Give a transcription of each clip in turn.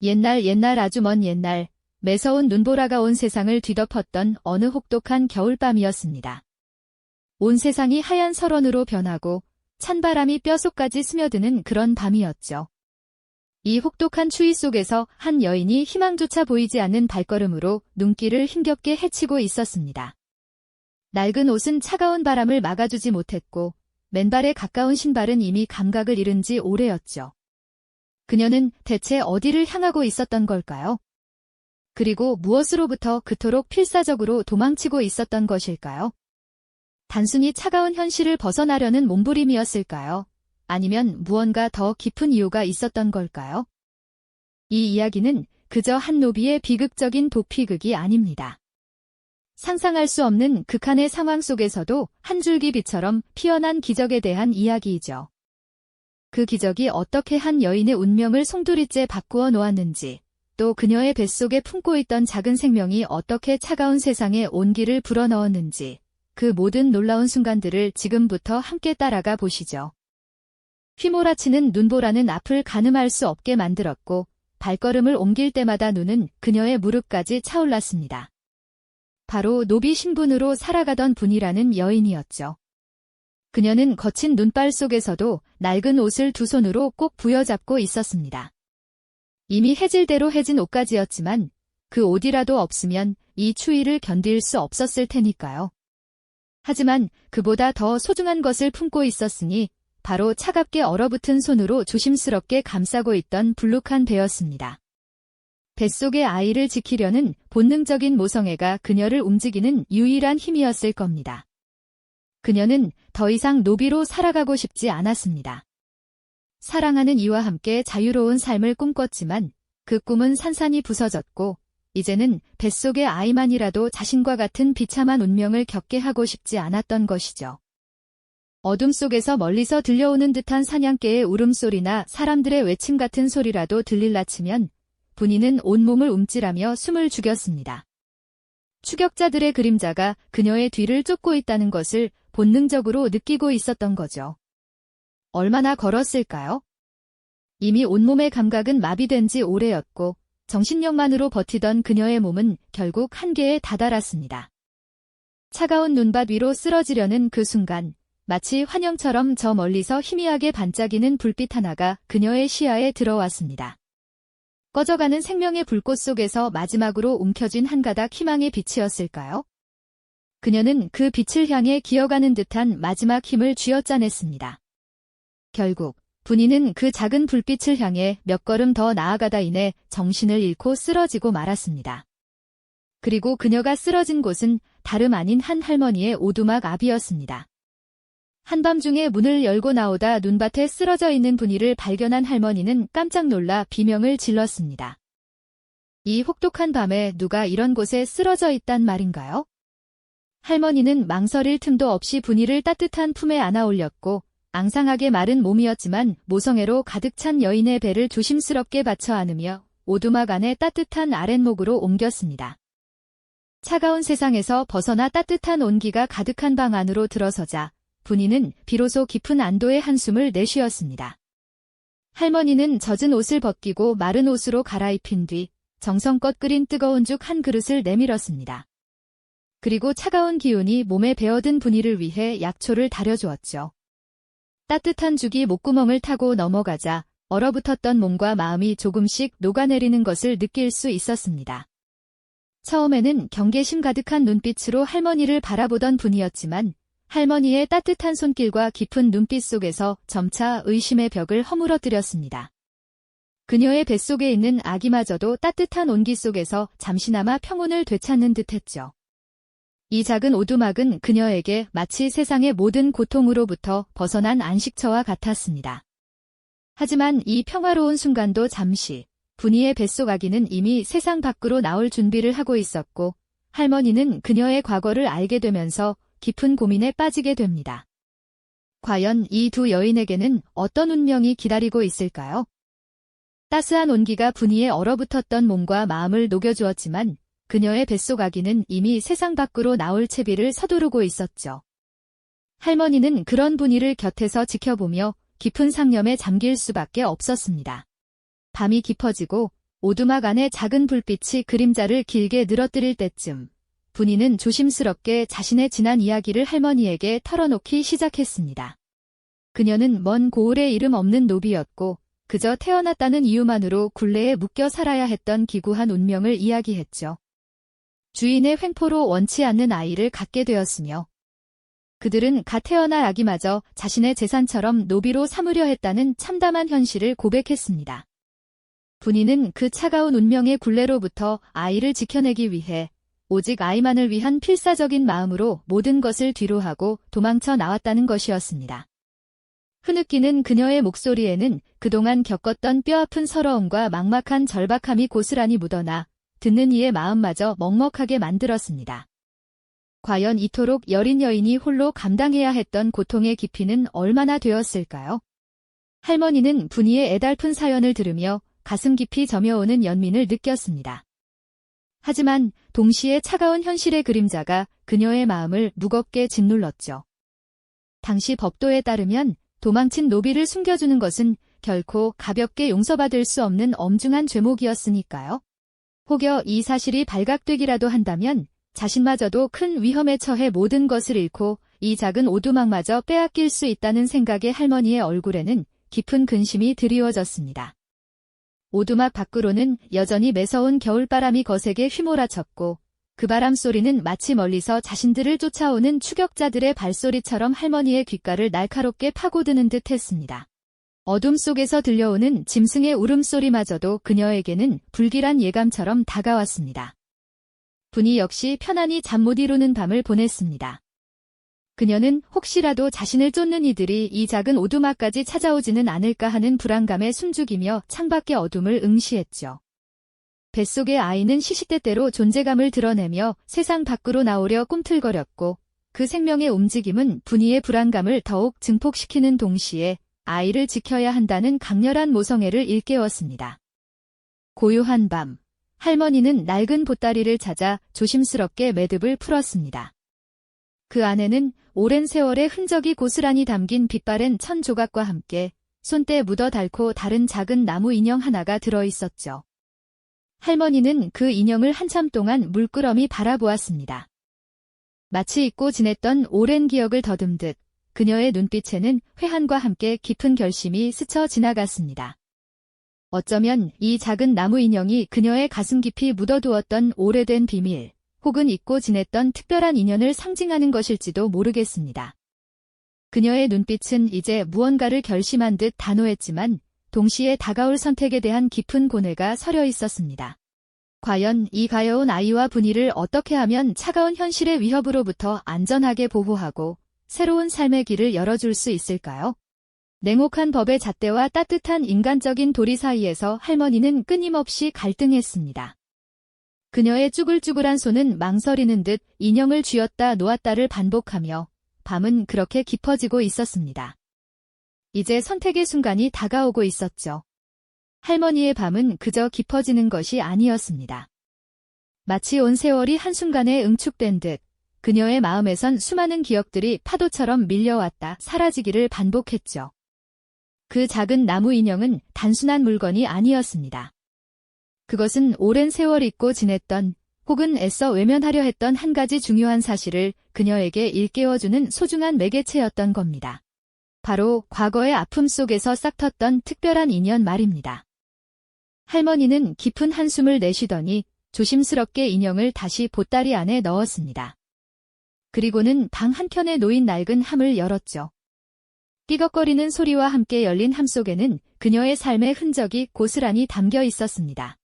옛날 아주 먼 옛날, 매서운 눈보라가 온 세상을 뒤덮었던 어느 혹독한 겨울밤이었습니다. 온 세상이 하얀 설원으로 변하고 찬바람이 뼛속까지 스며드는 그런 밤이었죠. 이 혹독한 추위 속에서 한 여인이 희망조차 보이지 않는 발걸음으로 눈길을 힘겹게 헤치고 있었습니다. 낡은 옷은 차가운 바람을 막아주지 못했고 맨발에 가까운 신발은 이미 감각을 잃은 지 오래였죠. 그녀는 대체 어디를 향하고 있었던 걸까요? 그리고 무엇으로부터 그토록 필사적으로 도망치고 있었던 것일까요? 단순히 차가운 현실을 벗어나려는 몸부림이었을까요? 아니면 무언가 더 깊은 이유가 있었던 걸까요? 이 이야기는 그저 한 노비의 비극적인 도피극이 아닙니다. 상상할 수 없는 극한의 상황 속에서도 한 줄기 빛처럼 피어난 기적에 대한 이야기이죠. 그 기적이 어떻게 한 여인의 운명을 송두리째 바꾸어 놓았는지, 또 그녀의 뱃속에 품고 있던 작은 생명이 어떻게 차가운 세상에 온기를 불어넣었는지, 그 모든 놀라운 순간들을 지금부터 함께 따라가 보시죠. 휘몰아치는 눈보라는 앞을 가늠할 수 없게 만들었고 발걸음을 옮길 때마다 눈은 그녀의 무릎까지 차올랐습니다. 바로 노비 신분으로 살아가던 분이라는 여인이었죠. 그녀는 거친 눈발 속에서도 낡은 옷을 두 손으로 꼭 부여잡고 있었습니다. 이미 해질대로 해진 옷가지였지만 그 옷이라도 없으면 이 추위를 견딜 수 없었을 테니까요. 하지만 그보다 더 소중한 것을 품고 있었으니 바로 차갑게 얼어붙은 손으로 조심스럽게 감싸고 있던 불룩한 배였습니다. 뱃속의 아이를 지키려는 본능적인 모성애가 그녀를 움직이는 유일한 힘이었을 겁니다. 그녀는 더 이상 노비로 살아가고 싶지 않았습니다. 사랑하는 이와 함께 자유로운 삶을 꿈꿨지만 그 꿈은 산산이 부서졌고 이제는 뱃속의 아이만이라도 자신과 같은 비참한 운명을 겪게 하고 싶지 않았던 것이죠. 어둠 속에서 멀리서 들려오는 듯한 사냥개의 울음소리나 사람들의 외침 같은 소리라도 들릴라 치면 분이는 온몸을 움찔하며 숨을 죽였습니다. 추격자들의 그림자가 그녀의 뒤를 쫓고 있다는 것을 본능적으로 느끼고 있었던 거죠. 얼마나 걸었을까요? 이미 온몸의 감각은 마비된 지 오래였고 정신력만으로 버티던 그녀의 몸은 결국 한계에 다다랐습니다. 차가운 눈밭 위로 쓰러지려는 그 순간 마치 환영처럼 저 멀리서 희미하게 반짝이는 불빛 하나가 그녀의 시야에 들어왔습니다. 꺼져가는 생명의 불꽃 속에서 마지막으로 움켜쥔 한 가닥 희망의 빛이었을까요? 그녀는 그 빛을 향해 기어가는 듯한 마지막 힘을 쥐어짜냈습니다. 결국 분이는 그 작은 불빛을 향해 몇 걸음 더 나아가다 이내 정신을 잃고 쓰러지고 말았습니다. 그리고 그녀가 쓰러진 곳은 다름 아닌 한 할머니의 오두막 앞이었습니다. 한밤중에 문을 열고 나오다 눈밭에 쓰러져 있는 분이를 발견한 할머니는 깜짝 놀라 비명을 질렀습니다. 이 혹독한 밤에 누가 이런 곳에 쓰러져 있단 말인가요? 할머니는 망설일 틈도 없이 분이를 따뜻한 품에 안아 올렸고 앙상하게 마른 몸이었지만 모성애로 가득 찬 여인의 배를 조심스럽게 받쳐 안으며 오두막 안에 따뜻한 아랫목으로 옮겼습니다. 차가운 세상에서 벗어나 따뜻한 온기가 가득한 방 안으로 들어서자 분이는 비로소 깊은 안도의 한숨을 내쉬었습니다. 할머니는 젖은 옷을 벗기고 마른 옷으로 갈아입힌 뒤 정성껏 끓인 뜨거운 죽 한 그릇을 내밀었습니다. 그리고 차가운 기운이 몸에 배어든 분이를 위해 약초를 다려주었죠. 따뜻한 죽이 목구멍을 타고 넘어가자 얼어붙었던 몸과 마음이 조금씩 녹아내리는 것을 느낄 수 있었습니다. 처음에는 경계심 가득한 눈빛으로 할머니를 바라보던 분이었지만 할머니의 따뜻한 손길과 깊은 눈빛 속에서 점차 의심의 벽을 허물어뜨렸습니다. 그녀의 뱃속에 있는 아기마저도 따뜻한 온기 속에서 잠시나마 평온을 되찾는 듯했죠. 이 작은 오두막은 그녀에게 마치 세상의 모든 고통으로부터 벗어난 안식처와 같았습니다. 하지만 이 평화로운 순간도 잠시, 분이의 뱃속 아기는 이미 세상 밖으로 나올 준비를 하고 있었고 할머니는 그녀의 과거를 알게 되면서 깊은 고민에 빠지게 됩니다. 과연 이 두 여인에게는 어떤 운명이 기다리고 있을까요? 따스한 온기가 분이의 얼어붙었던 몸과 마음을 녹여주었지만 그녀의 뱃속 아기는 이미 세상 밖으로 나올 채비를 서두르고 있었죠. 할머니는 그런 분이를 곁에서 지켜보며 깊은 상념에 잠길 수밖에 없었습니다. 밤이 깊어지고 오두막 안에 작은 불빛이 그림자를 길게 늘어뜨릴 때쯤 분이는 조심스럽게 자신의 지난 이야기를 할머니에게 털어놓기 시작했습니다. 그녀는 먼 고을에 이름 없는 노비였고 그저 태어났다는 이유만으로 굴레에 묶여 살아야 했던 기구한 운명을 이야기했죠. 주인의 횡포로 원치 않는 아이를 갖게 되었으며 그들은 갓 태어날 아기마저 자신의 재산처럼 노비로 삼으려 했다는 참담한 현실을 고백했습니다. 분이는 그 차가운 운명의 굴레로부터 아이를 지켜내기 위해 오직 아이만을 위한 필사적인 마음으로 모든 것을 뒤로하고 도망쳐 나왔다는 것이었습니다. 흐느끼는 그녀의 목소리에는 그동안 겪었던 뼈아픈 서러움과 막막한 절박함이 고스란히 묻어나 듣는 이의 마음마저 먹먹하게 만들었습니다. 과연 이토록 여린 여인이 홀로 감당해야 했던 고통의 깊이는 얼마나 되었을까요? 할머니는 분이의 애달픈 사연을 들으며 가슴 깊이 저며오는 연민을 느꼈습니다. 하지만 동시에 차가운 현실의 그림자가 그녀의 마음을 무겁게 짓눌렀죠. 당시 법도에 따르면 도망친 노비를 숨겨주는 것은 결코 가볍게 용서받을 수 없는 엄중한 죄목이었으니까요. 혹여 이 사실이 발각되기라도 한다면 자신마저도 큰 위험에 처해 모든 것을 잃고 이 작은 오두막마저 빼앗길 수 있다는 생각에 할머니의 얼굴에는 깊은 근심이 드리워졌습니다. 오두막 밖으로는 여전히 매서운 겨울바람이 거세게 휘몰아쳤고 그 바람 소리는 마치 멀리서 자신들을 쫓아오는 추격자들의 발소리처럼 할머니의 귓가를 날카롭게 파고드는 듯 했습니다. 어둠 속에서 들려오는 짐승의 울음소리마저도 그녀에게는 불길한 예감처럼 다가왔습니다. 분이 역시 편안히 잠 못 이루는 밤을 보냈습니다. 그녀는 혹시라도 자신을 쫓는 이들이 이 작은 오두막까지 찾아오지는 않을까 하는 불안감에 숨죽이며 창밖의 어둠을 응시했죠. 뱃속의 아이는 시시때때로 존재감을 드러내며 세상 밖으로 나오려 꿈틀거렸고 그 생명의 움직임은 분이의 불안감을 더욱 증폭시키는 동시에 아이를 지켜야 한다는 강렬한 모성애를 일깨웠습니다. 고요한 밤, 할머니는 낡은 보따리를 찾아 조심스럽게 매듭을 풀었습니다. 그 안에는 오랜 세월의 흔적이 고스란히 담긴 빛바랜 천 조각과 함께 손때 묻어 닳고 다른 작은 나무 인형 하나가 들어있었죠. 할머니는 그 인형을 한참 동안 물끄러미 바라보았습니다. 마치 잊고 지냈던 오랜 기억을 더듬듯 그녀의 눈빛에는 회한과 함께 깊은 결심이 스쳐 지나갔습니다. 어쩌면 이 작은 나무 인형이 그녀의 가슴 깊이 묻어두었던 오래된 비밀, 혹은 잊고 지냈던 특별한 인연을 상징하는 것일지도 모르겠습니다. 그녀의 눈빛은 이제 무언가를 결심한 듯 단호했지만 동시에 다가올 선택에 대한 깊은 고뇌가 서려 있었습니다. 과연 이 가여운 아이와 분이를 어떻게 하면 차가운 현실의 위협으로부터 안전하게 보호하고 새로운 삶의 길을 열어줄 수 있을까요? 냉혹한 법의 잣대와 따뜻한 인간적인 도리 사이에서 할머니는 끊임없이 갈등했습니다. 그녀의 쭈글쭈글한 손은 망설이는 듯 인형을 쥐었다 놓았다를 반복하며 밤은 그렇게 깊어지고 있었습니다. 이제 선택의 순간이 다가오고 있었죠. 할머니의 밤은 그저 깊어지는 것이 아니었습니다. 마치 온 세월이 한순간에 응축된 듯 그녀의 마음에선 수많은 기억들이 파도처럼 밀려왔다 사라지기를 반복했죠. 그 작은 나무 인형은 단순한 물건이 아니었습니다. 그것은 오랜 세월 잊고 지냈던 혹은 애써 외면하려 했던 한 가지 중요한 사실을 그녀에게 일깨워주는 소중한 매개체였던 겁니다. 바로 과거의 아픔 속에서 싹텄던 특별한 인연 말입니다. 할머니는 깊은 한숨을 내쉬더니 조심스럽게 인형을 다시 보따리 안에 넣었습니다. 그리고는 방 한켠에 놓인 낡은 함을 열었죠. 삐걱거리는 소리와 함께 열린 함 속에는 그녀의 삶의 흔적이 고스란히 담겨 있었습니다.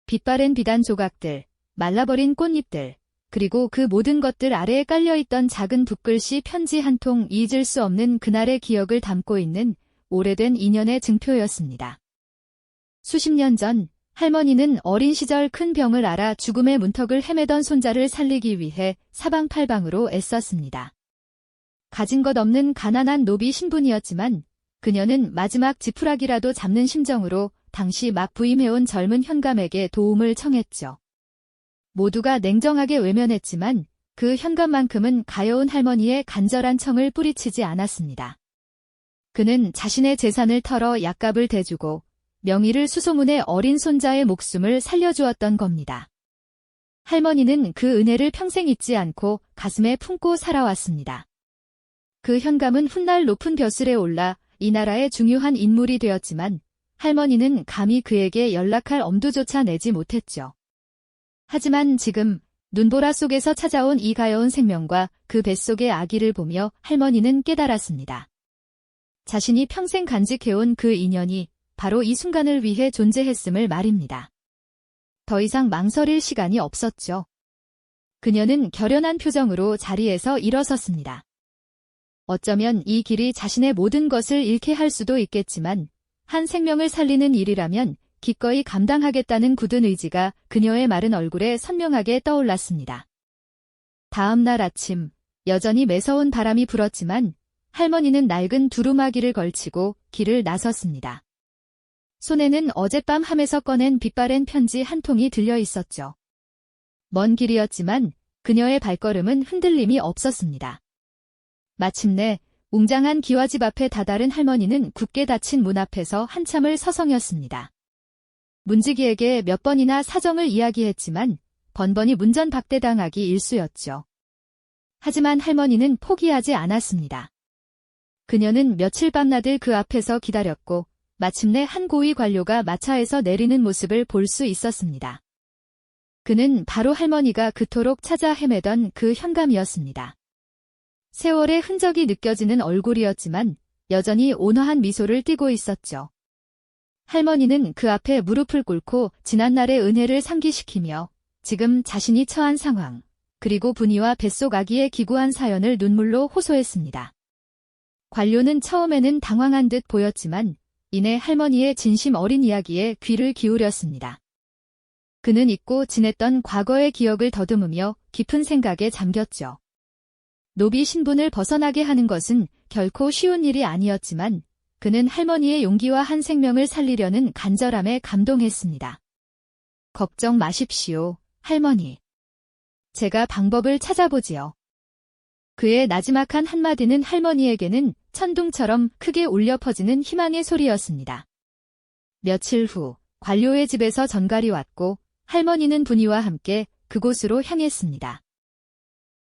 빛바랜 비단 조각들, 말라버린 꽃잎들, 그리고 그 모든 것들 아래에 깔려있던 작은 붓글씨 편지 한 통 잊을 수 없는 그날의 기억을 담고 있는 오래된 인연의 증표였습니다. 수십 년 전 할머니는 어린 시절 큰 병을 앓아 죽음의 문턱을 헤매던 손자를 살리기 위해 사방팔방으로 애썼습니다. 가진 것 없는 가난한 노비 신분이었지만 그녀는 마지막 지푸라기라도 잡는 심정으로 당시 막 부임해온 젊은 현감에게 도움을 청했죠. 모두가 냉정하게 외면했지만 그 현감만큼은 가여운 할머니의 간절한 청을 뿌리치지 않았습니다. 그는 자신의 재산을 털어 약값을 대주고 명의를 수소문해 어린 손자의 목숨을 살려주었던 겁니다. 할머니는 그 은혜를 평생 잊지 않고 가슴에 품고 살아왔습니다. 그 현감은 훗날 높은 벼슬에 올라 이 나라의 중요한 인물이 되었지만 할머니는 감히 그에게 연락할 엄두조차 내지 못했죠. 하지만 지금 눈보라 속에서 찾아온 이 가여운 생명과 그 뱃속의 아기를 보며 할머니는 깨달았습니다. 자신이 평생 간직해온 그 인연이 바로 이 순간을 위해 존재했음을 말입니다. 더 이상 망설일 시간이 없었죠. 그녀는 결연한 표정으로 자리에서 일어섰습니다. 어쩌면 이 길이 자신의 모든 것을 잃게 할 수도 있겠지만 한 생명을 살리는 일이라면 기꺼이 감당하겠다는 굳은 의지가 그녀의 마른 얼굴에 선명하게 떠올랐습니다. 다음 날 아침, 여전히 매서운 바람이 불었지만 할머니는 낡은 두루마기를 걸치고 길을 나섰습니다. 손에는 어젯밤 함에서 꺼낸 빛바랜 편지 한 통이 들려 있었죠. 먼 길이었지만 그녀의 발걸음은 흔들림이 없었습니다. 마침내 웅장한 기와집 앞에 다다른 할머니는 굳게 닫힌 문 앞에서 한참을 서성였습니다. 문지기에게 몇 번이나 사정을 이야기했지만 번번이 문전박대당하기 일쑤였죠. 하지만 할머니는 포기하지 않았습니다. 그녀는 며칠 밤낮을 그 앞에서 기다렸고 마침내 한 고위 관료가 마차에서 내리는 모습을 볼 수 있었습니다. 그는 바로 할머니가 그토록 찾아 헤매던 그 현감이었습니다. 세월의 흔적이 느껴지는 얼굴이었지만 여전히 온화한 미소를 띠고 있었죠. 할머니는 그 앞에 무릎을 꿇고 지난날의 은혜를 상기시키며 지금 자신이 처한 상황, 그리고 분이와 뱃속 아기의 기구한 사연을 눈물로 호소했습니다. 관료는 처음에는 당황한 듯 보였지만 이내 할머니의 진심 어린 이야기에 귀를 기울였습니다. 그는 잊고 지냈던 과거의 기억을 더듬으며 깊은 생각에 잠겼죠. 노비 신분을 벗어나게 하는 것은 결코 쉬운 일이 아니었지만 그는 할머니의 용기와 한 생명을 살리려는 간절함에 감동했습니다. 걱정 마십시오, 할머니. 제가 방법을 찾아보지요. 그의 나지막한 한마디는 할머니에게는 천둥처럼 크게 울려 퍼지는 희망의 소리였습니다. 며칠 후 관료의 집에서 전갈이 왔고 할머니는 분이와 함께 그곳으로 향했습니다.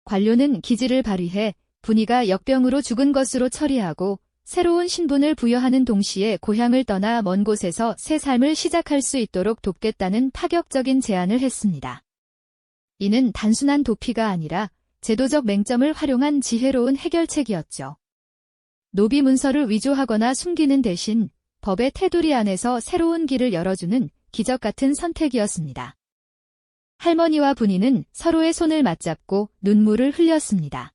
관료는 기지를 발휘해 분이가 역병으로 죽은 것으로 처리하고 새로운 신분을 부여하는 동시에 고향을 떠나 먼 곳에서 새 삶을 시작할 수 있도록 돕겠다는 파격적인 제안을 했습니다. 이는 단순한 도피가 아니라 제도적 맹점을 활용한 지혜로운 해결책이었죠. 노비 문서를 위조하거나 숨기는 대신 법의 테두리 안에서 새로운 길을 열어주는 기적 같은 선택이었습니다. 할머니와 분이는 서로의 손을 맞잡고 눈물을 흘렸습니다.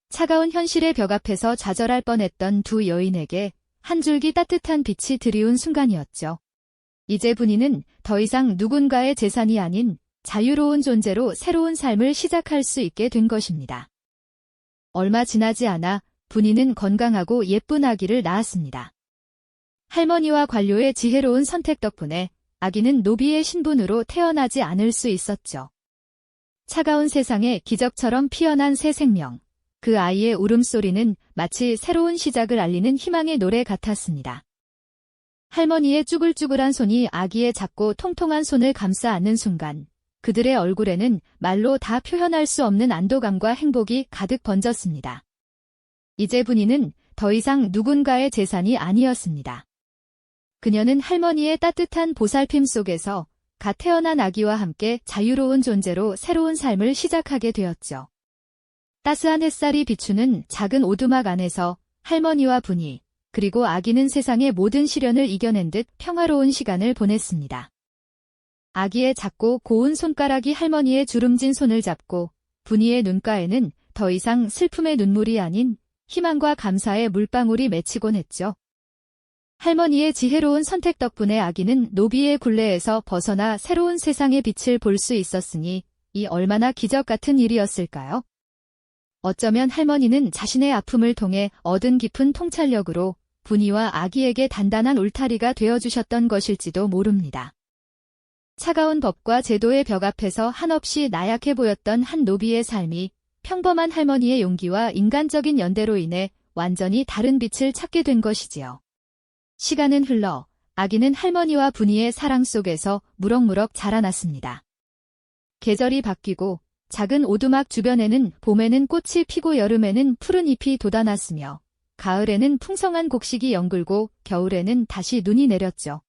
차가운 현실의 벽 앞에서 좌절할 뻔했던 두 여인에게 한 줄기 따뜻한 빛이 드리운 순간이었죠. 이제 분이는 더 이상 누군가의 재산이 아닌 자유로운 존재로 새로운 삶을 시작할 수 있게 된 것입니다. 얼마 지나지 않아 분이는 건강하고 예쁜 아기를 낳았습니다. 할머니와 관료의 지혜로운 선택 덕분에 아기는 노비의 신분으로 태어나지 않을 수 있었죠. 차가운 세상에 기적처럼 피어난 새 생명. 그 아이의 울음소리는 마치 새로운 시작을 알리는 희망의 노래 같았습니다. 할머니의 쭈글쭈글한 손이 아기의 작고 통통한 손을 감싸 안는 순간 그들의 얼굴에는 말로 다 표현할 수 없는 안도감과 행복이 가득 번졌습니다. 이제 분이는 더 이상 누군가의 재산이 아니었습니다. 그녀는 할머니의 따뜻한 보살핌 속에서 갓 태어난 아기와 함께 자유로운 존재로 새로운 삶을 시작하게 되었죠. 따스한 햇살이 비추는 작은 오두막 안에서 할머니와 분이 그리고 아기는 세상의 모든 시련을 이겨낸 듯 평화로운 시간을 보냈습니다. 아기의 작고 고운 손가락이 할머니의 주름진 손을 잡고 분이의 눈가에는 더 이상 슬픔의 눈물이 아닌 희망과 감사의 물방울이 맺히곤 했죠. 할머니의 지혜로운 선택 덕분에 아기는 노비의 굴레에서 벗어나 새로운 세상의 빛을 볼 수 있었으니 이 얼마나 기적 같은 일이었을까요? 어쩌면 할머니는 자신의 아픔을 통해 얻은 깊은 통찰력으로 분이와 아기에게 단단한 울타리가 되어주셨던 것일지도 모릅니다. 차가운 법과 제도의 벽 앞에서 한없이 나약해 보였던 한 노비의 삶이 평범한 할머니의 용기와 인간적인 연대로 인해 완전히 다른 빛을 찾게 된 것이지요. 시간은 흘러 아기는 할머니와 분이의 사랑 속에서 무럭무럭 자라났습니다. 계절이 바뀌고 작은 오두막 주변에는 봄에는 꽃이 피고 여름에는 푸른 잎이 돋아났으며 가을에는 풍성한 곡식이 연글고 겨울에는 다시 눈이 내렸죠.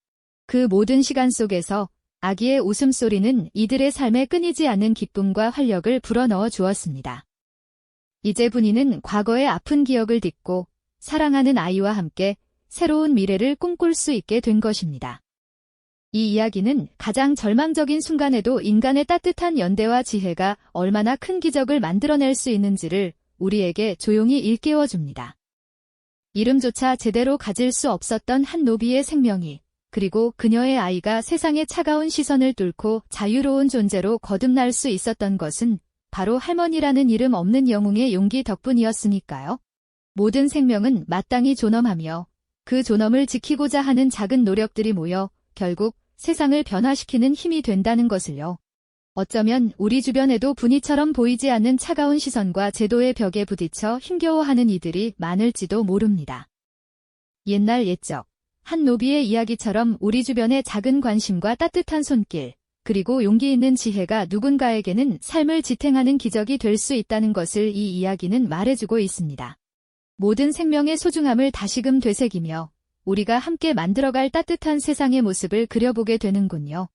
그 모든 시간 속에서 아기의 웃음소리는 이들의 삶에 끊이지 않는 기쁨과 활력을 불어넣어 주었습니다. 이제 분이는 과거의 아픈 기억을 딛고 사랑하는 아이와 함께 새로운 미래를 꿈꿀 수 있게 된 것입니다. 이 이야기는 가장 절망적인 순간에도 인간의 따뜻한 연대와 지혜가 얼마나 큰 기적을 만들어낼 수 있는지를 우리에게 조용히 일깨워줍니다. 이름조차 제대로 가질 수 없었던 한 노비의 생명이, 그리고 그녀의 아이가 세상의 차가운 시선을 뚫고 자유로운 존재로 거듭날 수 있었던 것은 바로 할머니라는 이름 없는 영웅의 용기 덕분이었으니까요. 모든 생명은 마땅히 존엄하며 그 존엄을 지키고자 하는 작은 노력들이 모여 결국 세상을 변화시키는 힘이 된다는 것을요. 어쩌면 우리 주변에도 분이처럼 보이지 않는 차가운 시선과 제도의 벽에 부딪혀 힘겨워하는 이들이 많을지도 모릅니다. 옛날 옛적 한 노비의 이야기처럼 우리 주변의 작은 관심과 따뜻한 손길, 그리고 용기 있는 지혜가 누군가에게는 삶을 지탱하는 기적이 될 수 있다는 것을 이 이야기는 말해주고 있습니다. 모든 생명의 소중함을 다시금 되새기며 우리가 함께 만들어갈 따뜻한 세상의 모습을 그려보게 되는군요.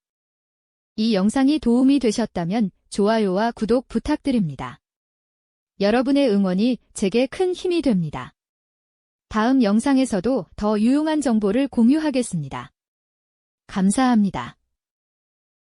이 영상이 도움이 되셨다면 좋아요와 구독 부탁드립니다. 여러분의 응원이 제게 큰 힘이 됩니다. 다음 영상에서도 더 유용한 정보를 공유하겠습니다. 감사합니다.